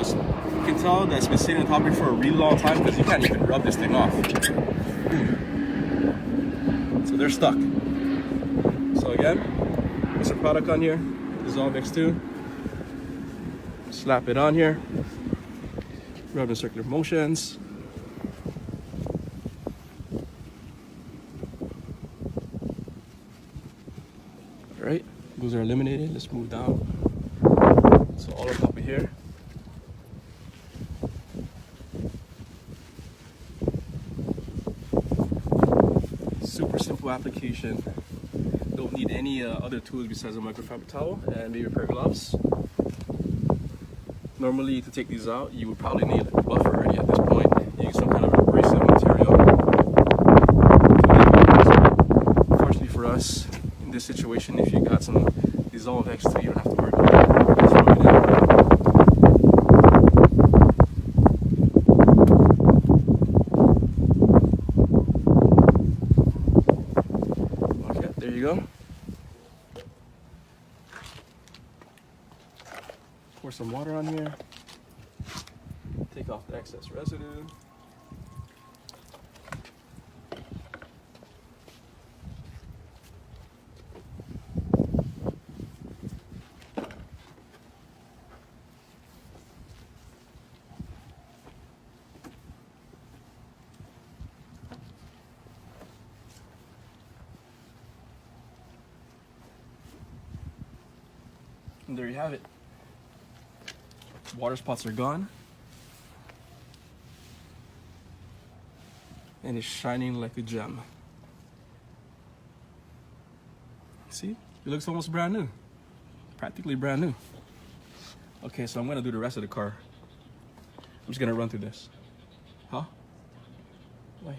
screws. You can tell that it's been sitting on top here for a really long time because you can't even rub this thing off. So they're stuck. So again, there's a product on here, DissolveX2. Slap it on here, rub in circular motions. All right, those are eliminated. Let's move down. So all on top of here. Super simple application. Don't need any other tools besides a microfiber towel and maybe a pair of gloves. Normally, to take these out, you would probably need a buffer already at this point. Use some kind of abrasive material. Fortunately for us, in this situation, if you got some DissolveX2, you don't have to worry about it. Just rub it in. Okay, there you go. Pour some water on here. Take off the excess residue. And there you have it. Water spots are gone. And it's shining like a gem. See? It looks almost brand new. Practically brand new. Okay, so I'm gonna do the rest of the car. I'm just gonna run through this. Huh? Why?